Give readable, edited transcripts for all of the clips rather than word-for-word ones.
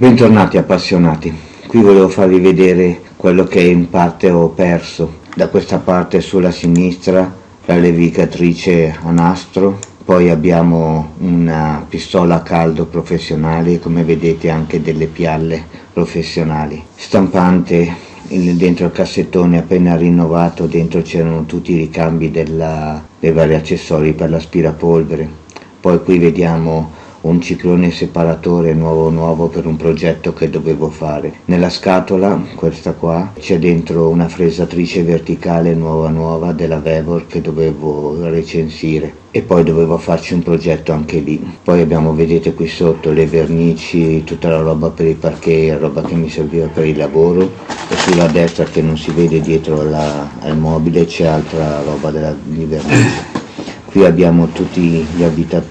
Bentornati appassionati, qui volevo farvi vedere quello che in parte ho perso. Da questa parte sulla sinistra la levigatrice a nastro, poi abbiamo una pistola a caldo professionale, come vedete anche delle pialle professionali. Stampante dentro il cassettone appena rinnovato, dentro c'erano tutti i ricambi dei vari accessori per l'aspirapolvere. Poi qui vediamo un ciclone separatore nuovo per un progetto che dovevo fare. Nella scatola, questa qua, c'è dentro una fresatrice verticale nuova della Vevor che dovevo recensire e poi dovevo farci un progetto anche lì. Poi abbiamo, vedete qui sotto, le vernici, tutta la roba per i parquet, roba che mi serviva per il lavoro, e sulla destra, che non si vede dietro al mobile, c'è altra roba di vernice. Qui abbiamo tutti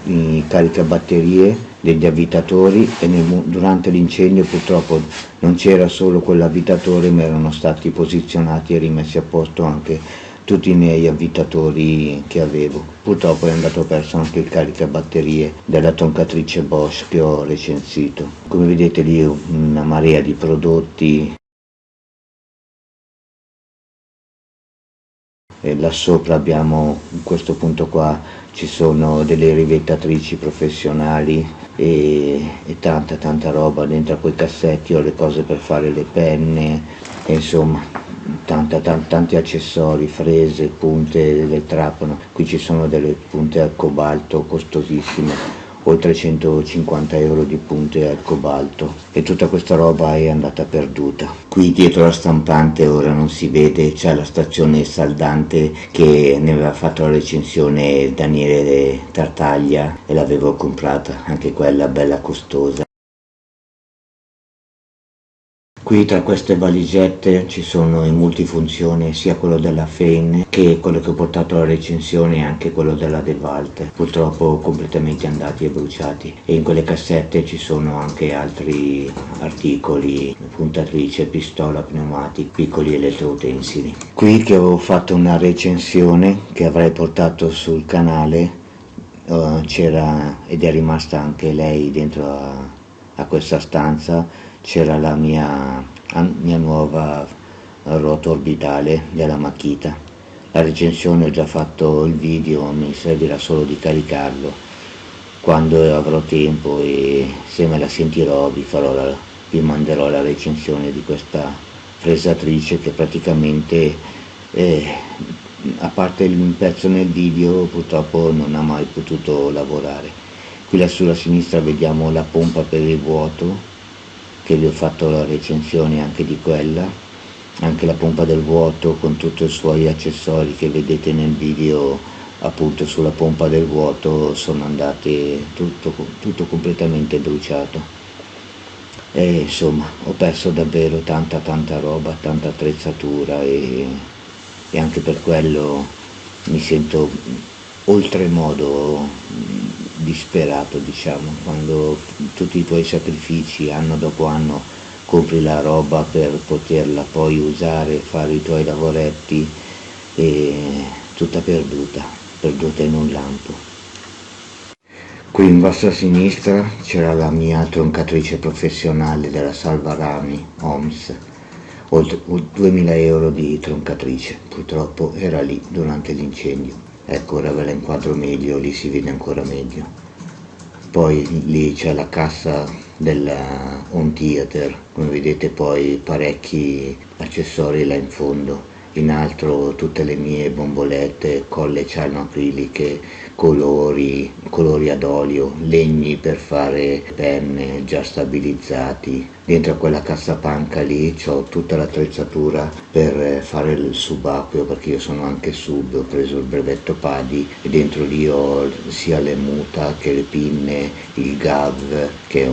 i caricabatterie degli avvitatori e durante l'incendio purtroppo non c'era solo quell'avvitatore, ma erano stati posizionati e rimessi a posto anche tutti i miei avvitatori che avevo. Purtroppo è andato perso anche il caricabatterie della troncatrice Bosch che ho recensito. Come vedete lì una marea di prodotti. E là sopra abbiamo, in questo punto qua, ci sono delle rivettatrici professionali e tanta roba. Dentro a quei cassetti ho le cose per fare le penne, e insomma tanti accessori, frese, punte del trapano. Qui ci sono delle punte al cobalto costosissime, oltre 150 euro di punte al cobalto, e tutta questa roba è andata perduta. Qui dietro la stampante, ora non si vede, c'è la stazione saldante che ne aveva fatto la recensione Daniele Tartaglia e l'avevo comprata, anche quella bella costosa. Qui tra queste valigette ci sono in multifunzione sia quello della Fein che quello che ho portato alla recensione, e anche quello della De Walter, purtroppo completamente andati e bruciati. E in quelle cassette ci sono anche altri articoli, puntatrice, pistola, pneumatici, piccoli elettroutensili. Qui che ho fatto una recensione che avrei portato sul canale, c'era, ed è rimasta anche lei dentro a questa stanza, c'era la mia nuova ruota orbitale della Makita. La recensione ho già fatto il video, mi servirà solo di caricarlo. Quando avrò tempo e se me la sentirò vi manderò la recensione di questa fresatrice che praticamente, a parte il pezzo nel video, purtroppo non ha mai potuto lavorare. Qui là sulla sinistra vediamo la pompa per il vuoto, che vi ho fatto la recensione anche di quella, anche la pompa del vuoto con tutti i suoi accessori che vedete nel video. Appunto sulla pompa del vuoto sono andate tutto completamente bruciato, e insomma ho perso davvero tanta roba, tanta attrezzatura, e anche per quello mi sento oltremodo disperato, diciamo, quando tutti i tuoi sacrifici anno dopo anno compri la roba per poterla poi usare, fare i tuoi lavoretti, e tutta perduta in un lampo. Qui in basso a sinistra c'era la mia troncatrice professionale della Salvarani Homs, oltre 2000 euro di troncatrice, purtroppo era lì durante l'incendio. Ecco, ora ve la inquadro meglio, lì si vede ancora meglio. Poi lì c'è la cassa della Home Theater, come vedete, poi parecchi accessori là in fondo. In alto tutte le mie bombolette, colle cianoacriliche, colori ad olio, legni per fare penne già stabilizzati. Dentro a quella cassapanca lì ho tutta l'attrezzatura per fare il subacqueo, perché io sono anche sub, ho preso il brevetto PADI, e dentro lì ho sia le muta che le pinne, il GAV, che è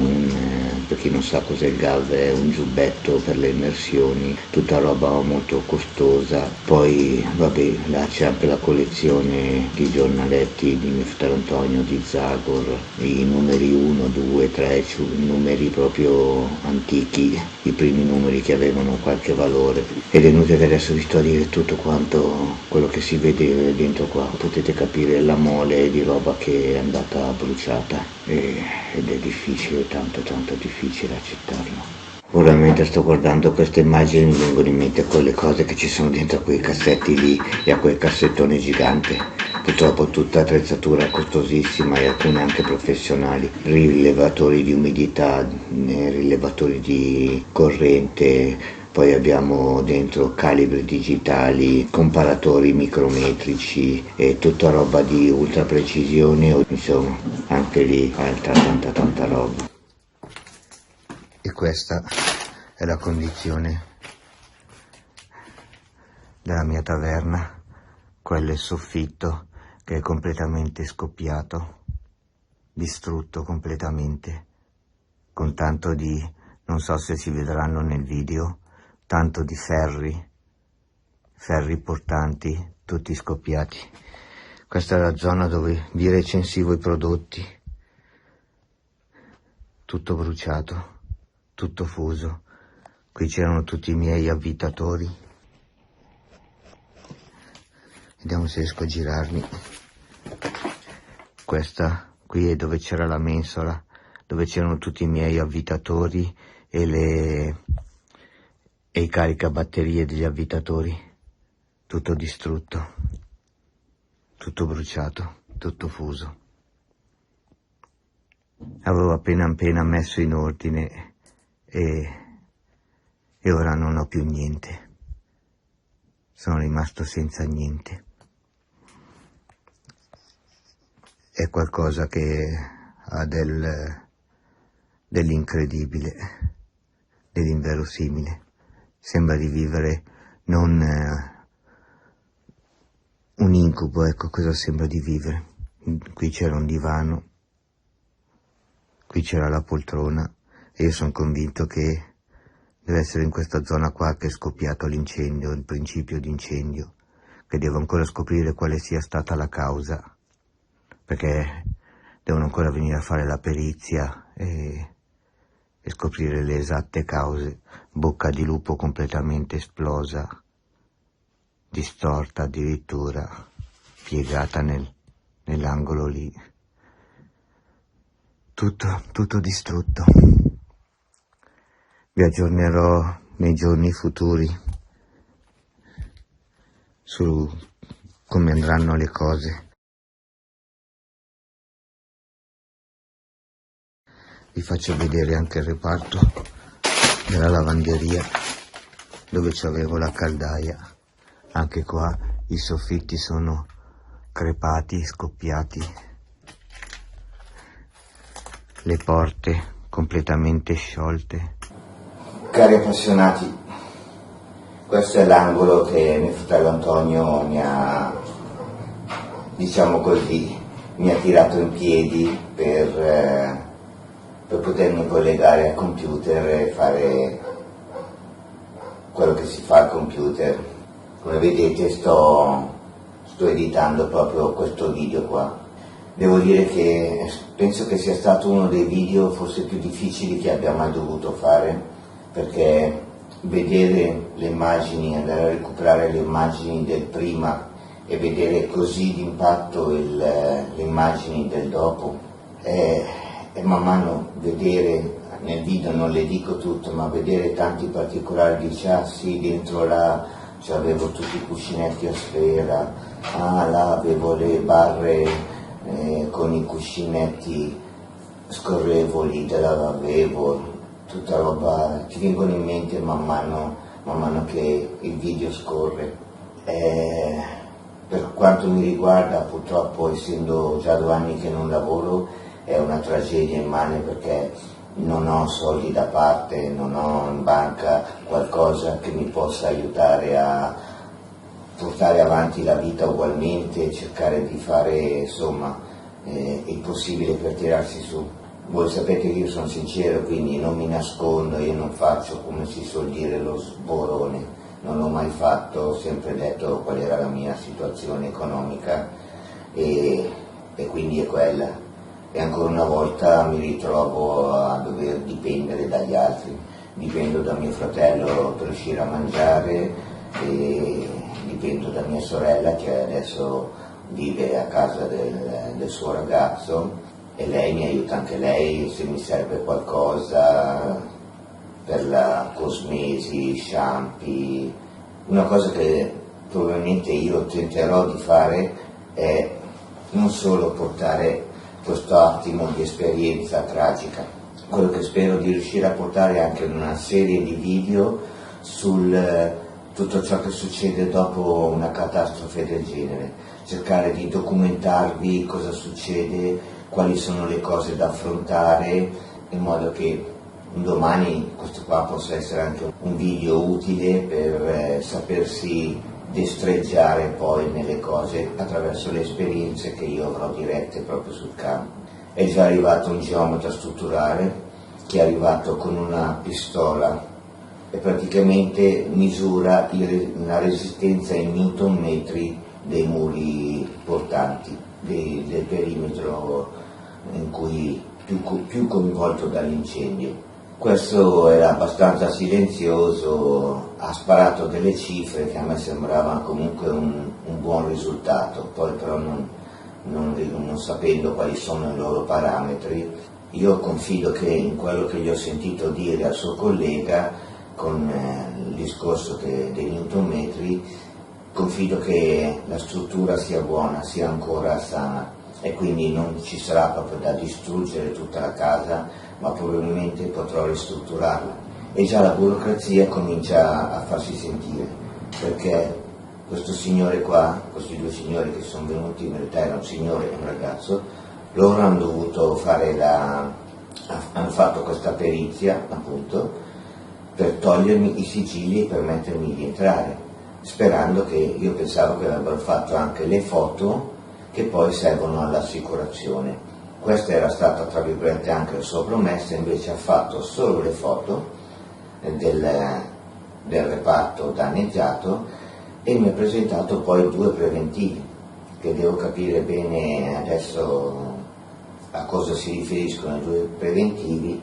per chi non sa cos'è il GAV, è un giubbetto per le immersioni, tutta roba molto costosa. Poi vabbè, là c'è anche la collezione di giornaletti di mio fratello Antonio, di Zagor, i numeri 1, 2, 3, numeri proprio antichi, i primi numeri che avevano qualche valore. Ed è inutile che adesso vi sto a dire tutto quanto quello che si vede dentro qua, potete capire la mole di roba che è andata bruciata. ed è difficile, tanto difficile accettarlo. Ora mentre sto guardando queste immagini mi vengono in mente quelle cose che ci sono dentro a quei cassetti lì e a quel cassettone gigante. Purtroppo tutta attrezzatura costosissima e alcune anche professionali, rilevatori di umidità, rilevatori di corrente, poi abbiamo dentro calibri digitali, comparatori micrometrici e tutta roba di ultra precisione, insomma anche lì tanta roba. E questa è la condizione della mia taverna, quello è il soffitto che è completamente scoppiato, distrutto completamente, con tanto di, non so se si vedranno nel video, tanto di ferri portanti, tutti scoppiati. Questa è la zona dove vi recensivo i prodotti, tutto bruciato, tutto fuso. Qui c'erano tutti i miei avvitatori. Vediamo se riesco a girarmi. Questa qui è dove c'era la mensola, dove c'erano tutti i miei avvitatori e i caricabatterie degli avvitatori. Tutto distrutto, tutto bruciato, tutto fuso. Avevo appena messo in ordine e ora non ho più niente. Sono rimasto senza niente. È qualcosa che ha dell'incredibile, dell'inverosimile. Sembra di vivere non un incubo, ecco cosa sembra di vivere. Qui c'era un divano, qui c'era la poltrona e io sono convinto che deve essere in questa zona qua che è scoppiato l'incendio, il principio di incendio, che devo ancora scoprire quale sia stata la causa, perché devono ancora venire a fare la perizia e scoprire le esatte cause. Bocca di lupo completamente esplosa, distorta addirittura, piegata nell'angolo lì. Tutto distrutto. Vi aggiornerò nei giorni futuri su come andranno le cose. Vi faccio vedere anche il reparto della lavanderia dove c'avevo la caldaia. Anche qua i soffitti sono crepati, scoppiati. Le porte completamente sciolte. Cari appassionati, questo è l'angolo che mio fratello Antonio mi ha, diciamo così, mi ha tirato in piedi per potermi collegare al computer e fare quello che si fa al computer. Come vedete sto editando proprio questo video qua. Devo dire che penso che sia stato uno dei video forse più difficili che abbia mai dovuto fare, perché vedere le immagini, andare a recuperare le immagini del prima e vedere così d'impatto le immagini del dopo e man mano vedere nel video, non le dico tutto, ma vedere tanti particolari, dice ah sì, dentro là avevo tutti i cuscinetti a sfera, ah là avevo le barre con i cuscinetti scorrevoli della lavabo, tutta roba, ti vengono in mente man mano che il video scorre. Per quanto mi riguarda, purtroppo, essendo già 2 anni che non lavoro, è una tragedia immane perché non ho soldi da parte, non ho in banca qualcosa che mi possa aiutare a portare avanti la vita ugualmente, cercare di fare insomma il possibile per tirarsi su. Voi sapete che io sono sincero, quindi non mi nascondo, io non faccio, come si suol dire, lo sborone, non l'ho mai fatto, ho sempre detto qual era la mia situazione economica e quindi è quella. E ancora una volta mi ritrovo a dover dipendere dagli altri, dipendo da mio fratello per riuscire a mangiare e dipendo da mia sorella che adesso vive a casa del suo ragazzo e lei mi aiuta anche lei se mi serve qualcosa per la cosmesi, shampoo. Una cosa che probabilmente io tenterò di fare è non solo portare questo attimo di esperienza tragica, quello che spero di riuscire a portare è anche una serie di video sul tutto ciò che succede dopo una catastrofe del genere, cercare di documentarvi cosa succede, quali sono le cose da affrontare, in modo che un domani questo qua possa essere anche un video utile per sapersi destreggiare poi nelle cose attraverso le esperienze che io avrò dirette proprio sul campo. È già arrivato un geometra strutturale che è arrivato con una pistola e praticamente misura la resistenza in newton metri dei muri portanti, del perimetro in cui più coinvolto dall'incendio. Questo era abbastanza silenzioso, ha sparato delle cifre che a me sembravano comunque un buon risultato, poi però non sapendo quali sono i loro parametri, io confido che in quello che gli ho sentito dire al suo collega con il discorso dei newtonmetri, confido che la struttura sia buona, sia ancora sana e quindi non ci sarà proprio da distruggere tutta la casa, ma probabilmente potrò ristrutturarla. E già la burocrazia comincia a farsi sentire, perché questo signore qua, questi due signori che sono venuti, in realtà era un signore e un ragazzo, loro hanno dovuto hanno fatto questa perizia appunto per togliermi i sigilli e permettermi di entrare, sperando io pensavo che avrebbero fatto anche le foto che poi servono all'assicurazione. Questa era stata tra virgolette anche la sua promessa, invece ha fatto solo le foto del reparto danneggiato e mi ha presentato poi 2 preventivi, che devo capire bene adesso a cosa si riferiscono i 2 preventivi,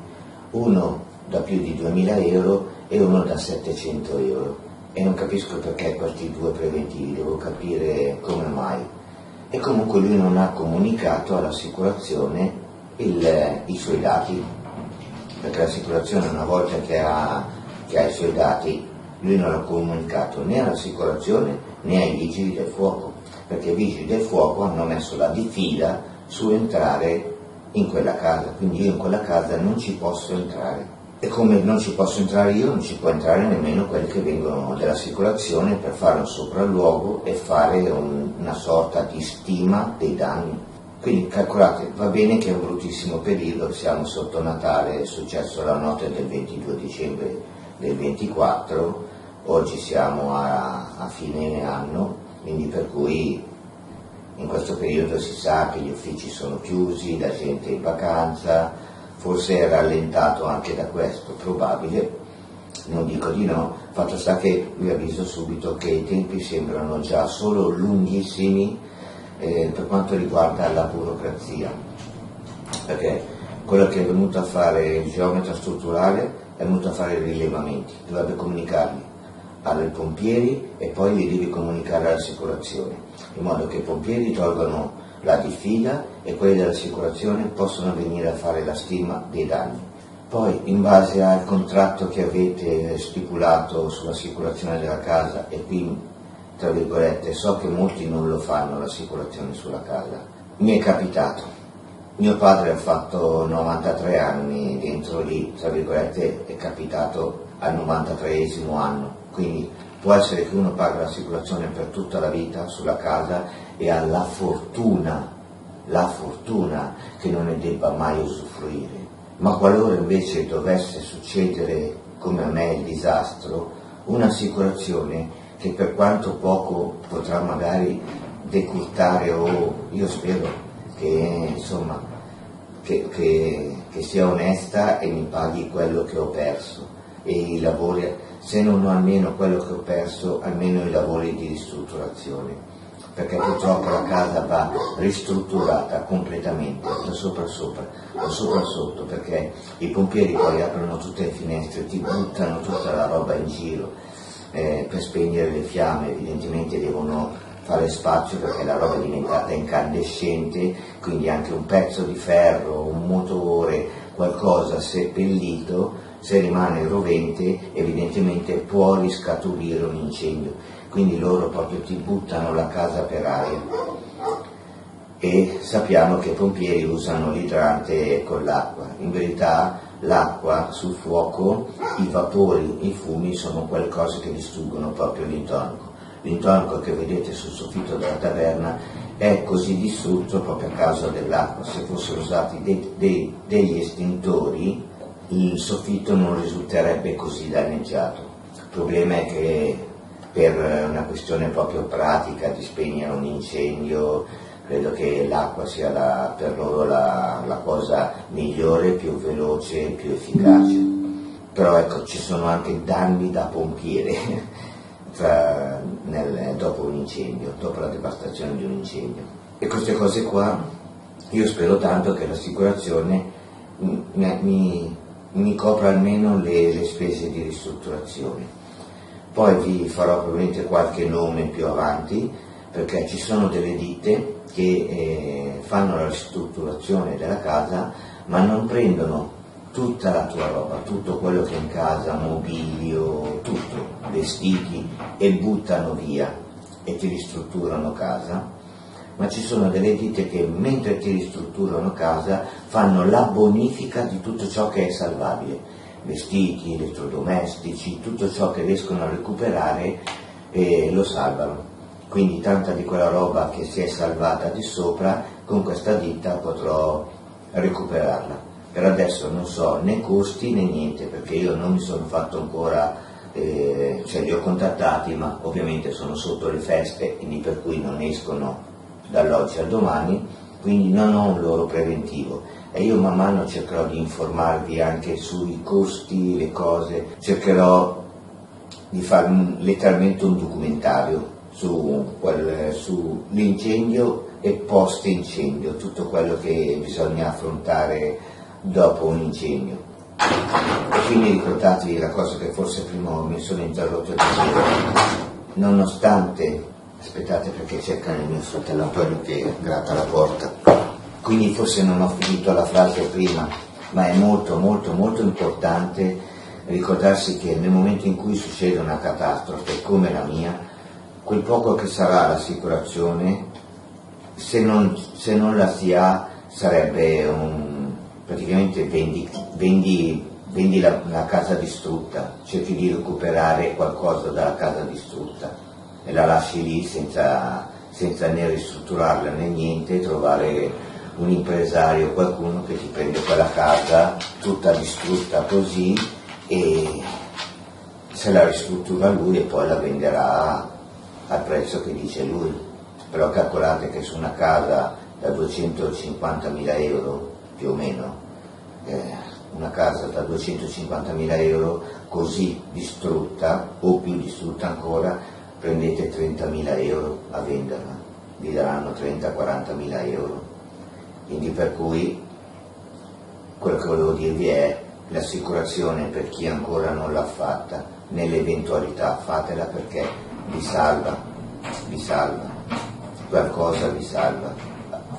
uno da più di 2.000 euro e uno da 700 euro. E non capisco perché questi 2 preventivi, devo capire come mai. E comunque lui non ha comunicato all'assicurazione i suoi dati, perché l'assicurazione una volta che ha i suoi dati, lui non ha comunicato né all'assicurazione né ai vigili del fuoco, perché i vigili del fuoco hanno messo la diffida su entrare in quella casa, quindi io in quella casa non ci posso entrare. E come non ci posso entrare io, non ci può entrare nemmeno quelli che vengono dall'assicurazione per fare un sopralluogo e fare una sorta di stima dei danni. Quindi calcolate, va bene che è un bruttissimo periodo, siamo sotto Natale, è successo la notte del 22 dicembre del 24, oggi siamo a fine anno, quindi per cui in questo periodo si sa che gli uffici sono chiusi, la gente è in vacanza, forse è rallentato anche da questo, probabile, non dico di no, fatto sta che vi avviso subito che i tempi sembrano già solo lunghissimi per quanto riguarda la burocrazia, perché quello che è venuto a fare il geometra strutturale è venuto a fare i rilevamenti, dovrebbe comunicarli ai pompieri e poi li devi comunicare all'assicurazione, in modo che i pompieri tolgano la diffida e quelli dell'assicurazione possono venire a fare la stima dei danni. Poi in base al contratto che avete stipulato sull'assicurazione della casa, e qui tra virgolette so che molti non lo fanno l'assicurazione sulla casa, mi è capitato, mio padre ha fatto 93 anni dentro lì, tra virgolette è capitato al 93esimo anno, quindi può essere che uno paga l'assicurazione per tutta la vita sulla casa e ha la fortuna che non ne debba mai usufruire. Ma qualora invece dovesse succedere come a me il disastro, un'assicurazione che per quanto poco potrà magari decurtare o io spero che insomma che sia onesta e mi paghi quello che ho perso e i lavori, se non ho almeno quello che ho perso, almeno i lavori di ristrutturazione, perché purtroppo la casa va ristrutturata completamente, da sopra a sopra, da sopra a sotto, perché i pompieri poi aprono tutte le finestre, ti buttano tutta la roba in giro per spegnere le fiamme, evidentemente devono fare spazio perché la roba è diventata incandescente, quindi anche un pezzo di ferro, un motore, qualcosa seppellito, se rimane rovente evidentemente può riscaturire un incendio, quindi loro proprio ti buttano la casa per aria. E sappiamo che i pompieri usano l'idrante con l'acqua, in verità l'acqua sul fuoco, i vapori, i fumi sono qualcosa che distruggono proprio l'intonaco. L'intonaco che vedete sul soffitto della taverna è così distrutto proprio a causa dell'acqua. Se fossero usati degli estintori il soffitto non risulterebbe così danneggiato. Il problema è che per una questione proprio pratica di spegnere un incendio credo che l'acqua sia per loro la cosa migliore, più veloce, più efficace. Però ecco, ci sono anche danni da pompiere dopo un incendio, dopo la devastazione di un incendio. E queste cose qua io spero tanto che l'assicurazione mi copra almeno le spese di ristrutturazione. Poi vi farò probabilmente qualche nome più avanti, perché ci sono delle ditte che fanno la ristrutturazione della casa ma non prendono tutta la tua roba, tutto quello che è in casa, mobilio, tutto, vestiti, e buttano via e ti ristrutturano casa, ma ci sono delle ditte che mentre ti ristrutturano casa fanno la bonifica di tutto ciò che è salvabile, vestiti, elettrodomestici, tutto ciò che riescono a recuperare lo salvano. Quindi tanta di quella roba che si è salvata di sopra con questa ditta potrò recuperarla. Per adesso non so né costi né niente, perché io non mi sono fatto ancora, cioè li ho contattati, ma ovviamente sono sotto le feste, quindi per cui non escono dall'oggi al domani, quindi non ho un loro preventivo. E io man mano cercherò di informarvi anche sui costi, le cose, cercherò di fare letteralmente un documentario sull'incendio e post incendio, tutto quello che bisogna affrontare dopo un incendio. E quindi ricordatevi la cosa che forse prima mi sono interrotto a dire, nonostante, aspettate perché cercano il mio fratello Antonio che gratta la porta, quindi forse non ho finito la frase prima, ma è molto molto molto importante ricordarsi che nel momento in cui succede una catastrofe come la mia, quel poco che sarà l'assicurazione, se non la si ha, sarebbe praticamente vendi la casa distrutta, cerchi di recuperare qualcosa dalla casa distrutta e la lasci lì senza né ristrutturarla né niente, trovare un impresario, qualcuno che ti prende quella casa tutta distrutta così e se la ristruttura lui e poi la venderà al prezzo che dice lui. Però calcolate che su una casa da 250.000 euro più o meno, una casa da 250.000 euro così distrutta o più distrutta ancora, prendete 30.000 euro a venderla, vi daranno 30-40.000 euro. Quindi per cui quello che volevo dirvi è l'assicurazione per chi ancora non l'ha fatta, nell'eventualità fatela perché vi salva, qualcosa vi salva.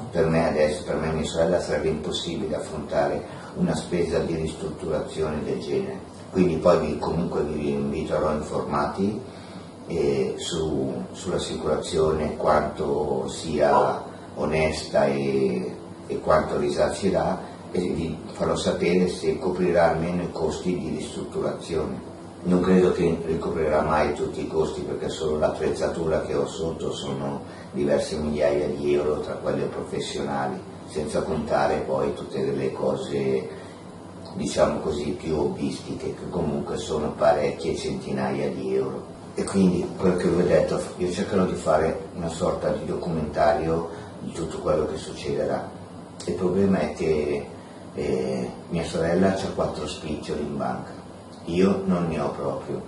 Per me adesso, per me e mia sorella sarebbe impossibile affrontare una spesa di ristrutturazione del genere, quindi poi comunque vi inviterò informati sull'assicurazione, quanto sia onesta e quanto risarcirà, e vi farò sapere se coprirà almeno i costi di ristrutturazione. Non credo che ricoprirà mai tutti i costi perché solo l'attrezzatura che ho sotto sono diverse migliaia di euro tra quelle professionali, senza contare poi tutte le cose, diciamo così, più hobbistiche, che comunque sono parecchie centinaia di euro. E quindi quello che vi ho detto, io cercherò di fare una sorta di documentario di tutto quello che succederà. Il problema è che mia sorella ha 4 spiccioli in banca, io non ne ho proprio.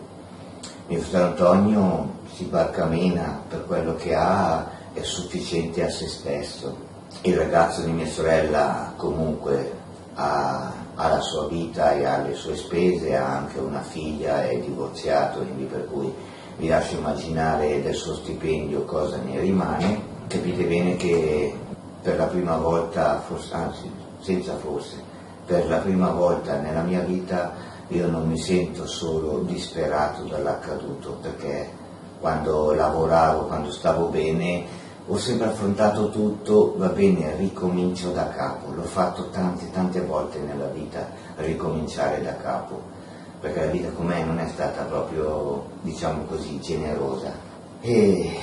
Mio fratello Antonio si barcamena, per quello che ha è sufficiente a se stesso. Il ragazzo di mia sorella comunque ha la sua vita e ha le sue spese, ha anche una figlia, è divorziato, quindi per cui vi lascio immaginare del suo stipendio cosa ne rimane. Capite bene che per la prima volta, anzi senza forse, per la prima volta nella mia vita io non mi sento solo disperato dall'accaduto, perché quando lavoravo, quando stavo bene, ho sempre affrontato tutto, va bene, ricomincio da capo. L'ho fatto tante volte nella vita, ricominciare da capo, perché la vita con me non è stata proprio, diciamo così, generosa. E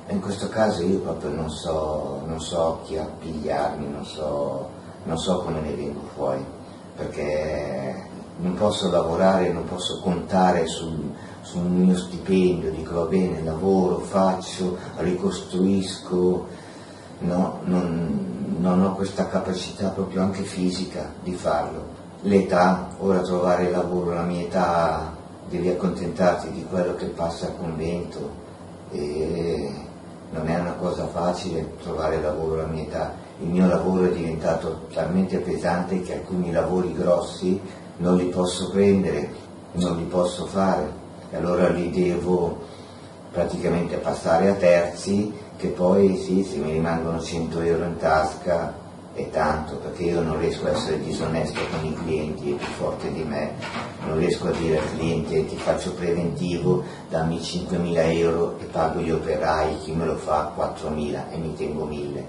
in questo caso io proprio non so chi appigliarmi, non so come ne vengo fuori, perché non posso lavorare, non posso contare sul mio stipendio, dico va bene, lavoro, faccio, ricostruisco, no, non ho questa capacità proprio anche fisica di farlo. L'età, ora trovare lavoro alla mia età, devi accontentarti di quello che passa al convento e non è una cosa facile trovare lavoro alla mia età. Il mio lavoro è diventato talmente pesante che alcuni lavori grossi non li posso prendere, non li posso fare, e allora li devo praticamente passare a terzi, che poi sì, se mi rimangono 100 euro in tasca è tanto, perché io non riesco a essere disonesto con i clienti, è più forte di me, non riesco a dire al cliente ti faccio preventivo, dammi 5.000 euro e pago gli operai, chi me lo fa 4.000 e mi tengo 1.000.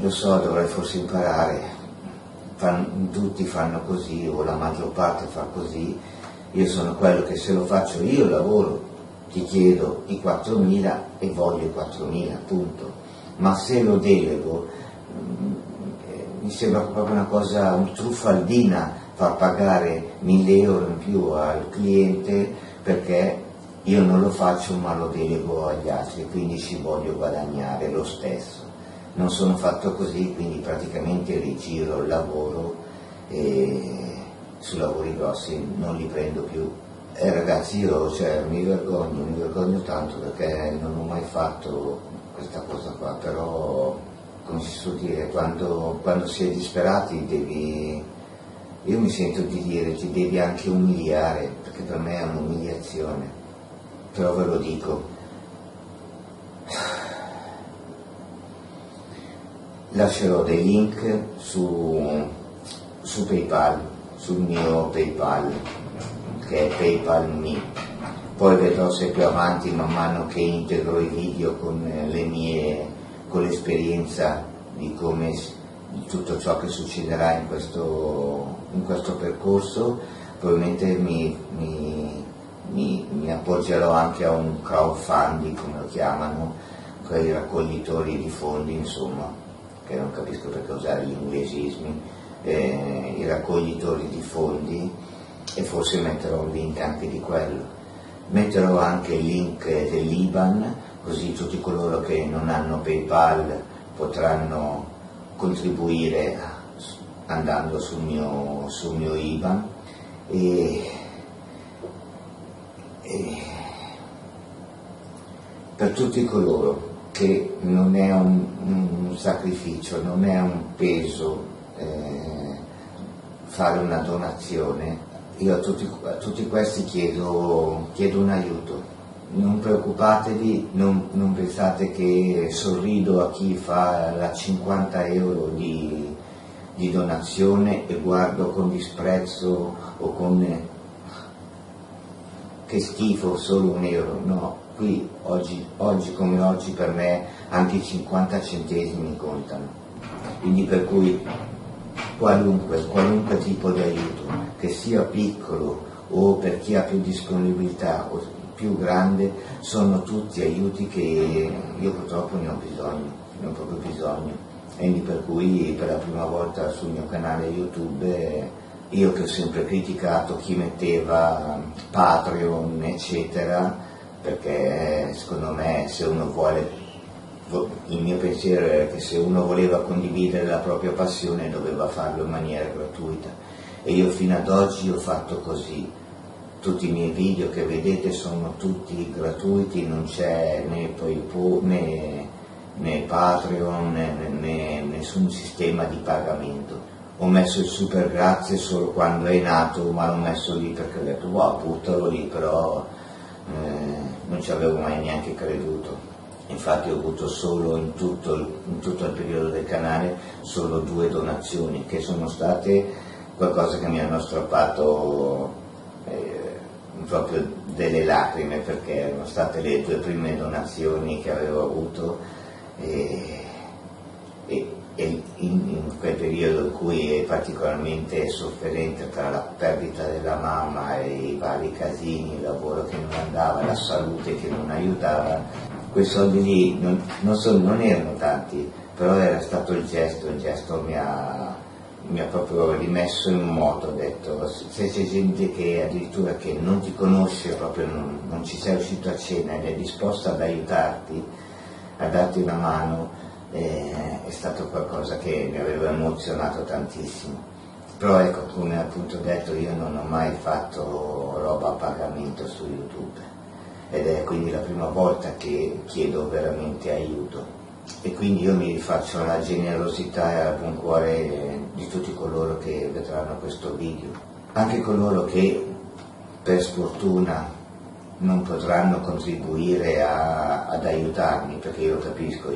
Lo so, dovrei forse imparare. Tutti fanno così, o la maggior parte fa così. Io sono quello che se lo faccio io il lavoro, ti chiedo i 4.000 e voglio i 4.000, punto. Ma se lo delego, mi sembra proprio una cosa truffaldina far pagare 1.000 euro in più al cliente perché io non lo faccio ma lo delego agli altri, quindi ci voglio guadagnare lo stesso. Non sono fatto così, quindi praticamente rigiro il lavoro e su lavori grossi non li prendo più. Ragazzi, io mi vergogno tanto perché non ho mai fatto questa cosa qua, però come si suol dire, quando si è disperati io mi sento di dire ti devi anche umiliare, perché per me è un'umiliazione, però ve lo dico. Lascerò dei link su PayPal, sul mio PayPal, che è PayPal Me. Poi vedrò se più avanti, man mano che integro i video con l'esperienza di tutto ciò che succederà in questo percorso, probabilmente mi appoggerò anche a un crowdfunding, come lo chiamano, quei raccoglitori di fondi, insomma, che non capisco perché usare gli inglesismi, i raccoglitori di fondi, e forse metterò un link anche di quello. Metterò anche il link dell'IBAN, così tutti coloro che non hanno PayPal potranno contribuire andando sul mio IBAN e per tutti coloro che non è un sacrificio, non è un peso fare una donazione, io a tutti questi chiedo un aiuto. Non preoccupatevi, non pensate che sorrido a chi fa la 50 euro di donazione e guardo con disprezzo o con che schifo solo un euro, no, qui oggi come oggi per me anche i 50 centesimi contano, quindi per cui qualunque tipo di aiuto, che sia piccolo o per chi ha più disponibilità o più grande, sono tutti aiuti che io purtroppo ne ho proprio bisogno, e quindi per cui per la prima volta sul mio canale YouTube, io che ho sempre criticato chi metteva Patreon eccetera, perché secondo me se uno vuole, il mio pensiero è che se uno voleva condividere la propria passione doveva farlo in maniera gratuita, e io fino ad oggi ho fatto così. Tutti i miei video che vedete sono tutti gratuiti, non c'è né Patreon né nessun sistema di pagamento. Ho messo il super grazie solo quando è nato, ma l'ho messo lì perché ho detto wow, buttalo lì, però non ci avevo mai neanche creduto. Infatti ho avuto solo in tutto il periodo del canale solo 2 donazioni, che sono state qualcosa che mi hanno strappato proprio delle lacrime, perché erano state le 2 prime donazioni che avevo avuto e in quel periodo in cui è particolarmente sofferente tra la perdita della mamma e i vari casini, il lavoro che non andava, la salute che non aiutava, quei soldi lì non erano tanti, però era stato il gesto mi ha proprio rimesso in moto. Ho detto, se c'è gente che addirittura che non ti conosce, proprio non ci sei uscito a cena ed è disposta ad aiutarti, a darti una mano, è stato qualcosa che mi aveva emozionato tantissimo. Però ecco, come appunto detto, io non ho mai fatto roba a pagamento su YouTube ed è quindi la prima volta che chiedo veramente aiuto, e quindi io mi rifaccio alla generosità e al buon cuore di tutti coloro che vedranno questo video, anche coloro che per sfortuna non potranno contribuire ad aiutarmi, perché io lo capisco,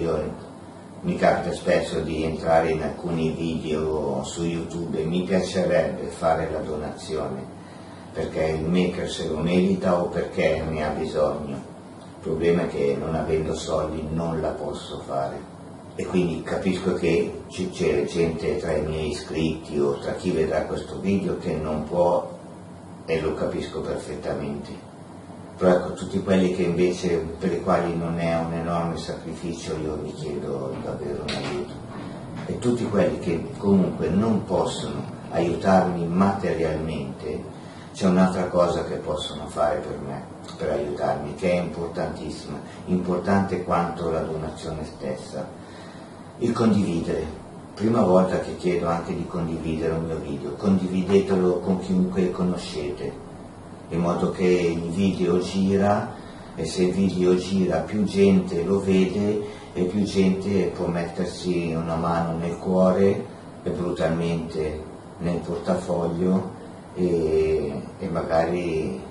mi capita spesso di entrare in alcuni video su YouTube e mi piacerebbe fare la donazione perché il maker se lo merita o perché ne ha bisogno. Il problema è che non avendo soldi non la posso fare, e quindi capisco che c'è gente tra i miei iscritti o tra chi vedrà questo video che non può, e lo capisco perfettamente. Però ecco, tutti quelli che invece per i quali non è un enorme sacrificio, io vi chiedo davvero un aiuto. E tutti quelli che comunque non possono aiutarmi materialmente, c'è un'altra cosa che possono fare per me, per aiutarmi, che è importantissima, importante quanto la donazione stessa: il condividere. Prima volta che chiedo anche di condividere un mio video, condividetelo con chiunque conoscete, in modo che il video gira, e se il video gira più gente lo vede e più gente può mettersi una mano nel cuore e brutalmente nel portafoglio e magari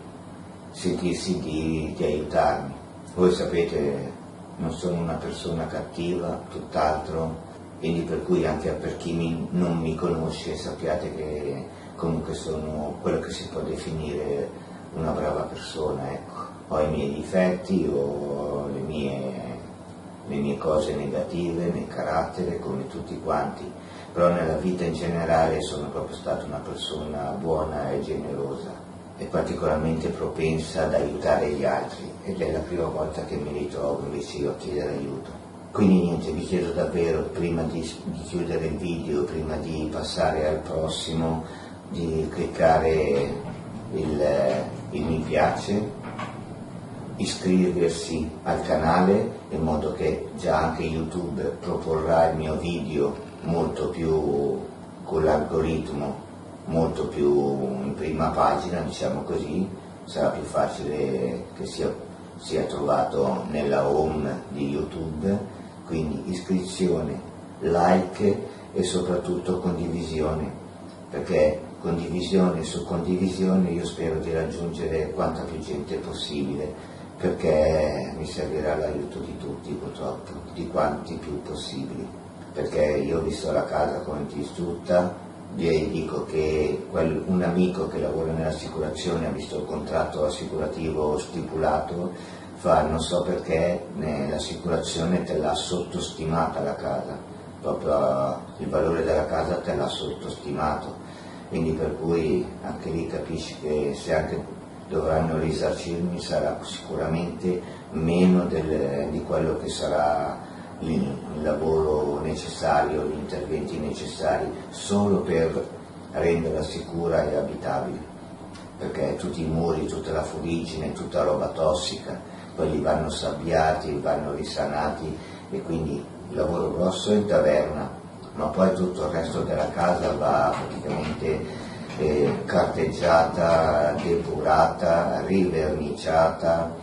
sentirsi di aiutarmi. Voi sapete, non sono una persona cattiva, tutt'altro, quindi per cui anche per chi non mi conosce sappiate che comunque sono quello che si può definire una brava persona, ecco. Ho i miei difetti, ho le mie cose negative nel carattere come tutti quanti, però nella vita in generale sono proprio stata una persona buona e generosa e particolarmente propensa ad aiutare gli altri, ed è la prima volta che mi ritrovo invece io a chiedere aiuto. Quindi niente, vi chiedo davvero, prima di chiudere il video, prima di passare al prossimo, di cliccare il mi piace, iscriversi al canale in modo che già anche YouTube proporrà il mio video molto più con l'algoritmo, molto più in prima pagina, diciamo così, sarà più facile che sia trovato nella home di YouTube. Quindi iscrizione, like e soprattutto condivisione, perché condivisione su condivisione io spero di raggiungere quanta più gente possibile, perché mi servirà l'aiuto di tutti purtroppo, di quanti più possibili, perché io ho visto la casa come distrutta. Vi dico che un amico che lavora nell'assicurazione ha visto il contratto assicurativo stipulato, non so perché l'assicurazione te l'ha sottostimata la casa, proprio il valore della casa te l'ha sottostimato, quindi per cui anche lì capisci che se anche dovranno risarcirmi sarà sicuramente meno di quello che sarà il lavoro necessario, gli interventi necessari solo per renderla sicura e abitabile, perché tutti i muri, tutta la fuligine, tutta roba tossica, quelli vanno sabbiati, vanno risanati, e quindi il lavoro grosso è in taverna, ma poi tutto il resto della casa va praticamente carteggiata, depurata, riverniciata.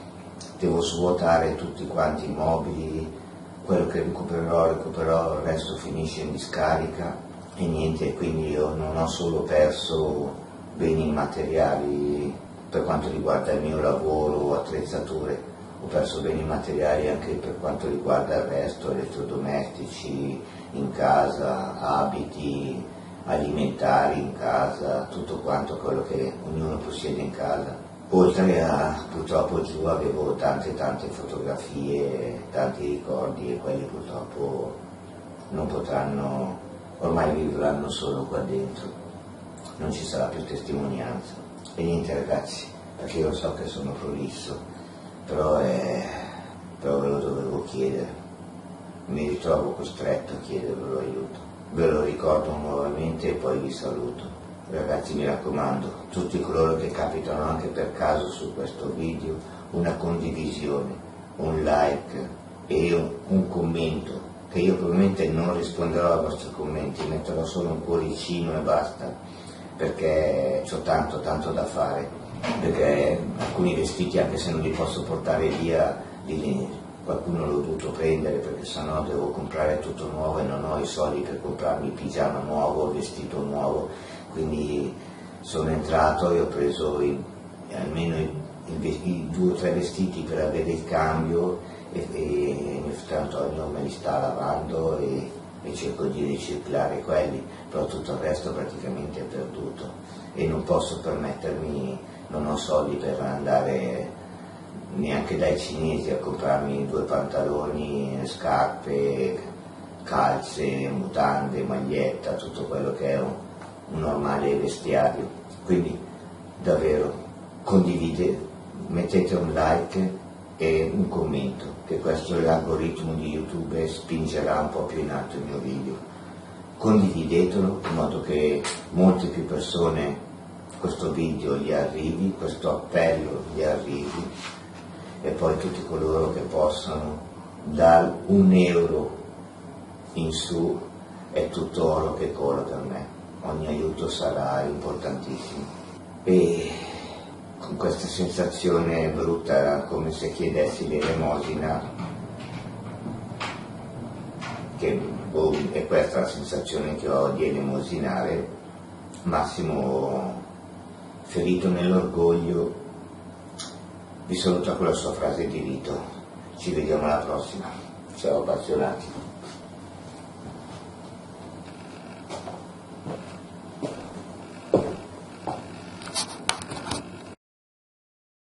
Devo svuotare tutti quanti i mobili, quello che recupererò, il resto finisce in discarica e niente. Quindi io non ho solo perso beni materiali per quanto riguarda il mio lavoro o attrezzature, ho perso beni materiali anche per quanto riguarda il resto, elettrodomestici in casa, abiti alimentari in casa, tutto quanto quello che ognuno possiede in casa. Oltre a, purtroppo giù avevo tante fotografie, tanti ricordi, e quelli purtroppo non potranno, ormai vivranno solo qua dentro, non ci sarà più testimonianza. E niente ragazzi, perché io so che sono prolisso, però ve lo dovevo chiedere, mi ritrovo costretto a chiedervelo aiuto. Ve lo ricordo nuovamente e poi vi saluto. Ragazzi, mi raccomando, tutti coloro che capitano anche per caso su questo video, una condivisione, un like e un commento, che io probabilmente non risponderò ai vostri commenti, metterò solo un cuoricino e basta, perché ho tanto da fare, perché alcuni vestiti, anche se non li posso portare via, qualcuno l'ho dovuto prendere perché sennò devo comprare tutto nuovo e non ho i soldi per comprarmi il pigiama nuovo, il vestito nuovo, quindi sono entrato e ho preso almeno i 2 o 3 vestiti per avere il cambio e mio fratello Antonio me li sta lavando e cerco di riciclare quelli, però tutto il resto praticamente è perduto e non posso permettermi, non ho soldi per andare neanche dai cinesi a comprarmi 2 pantaloni, scarpe, calze, mutande, maglietta, tutto quello che è un normale vestiario. Quindi davvero condividete, mettete un like e un commento, che questo l'algoritmo di YouTube spingerà un po' più in alto il mio video. Condividetelo in modo che molte più persone questo video gli arrivi, questo appello gli arrivi, e poi tutti coloro che possono dar 1 euro in su è tutto oro che cola per me, ogni aiuto sarà importantissimo. E con questa sensazione brutta, come se chiedessi l'elemosina, che è questa la sensazione che ho di elemosinare, Massimo, ferito nell'orgoglio, vi saluto con la sua frase di rito. Ci vediamo alla prossima. Ciao appassionati.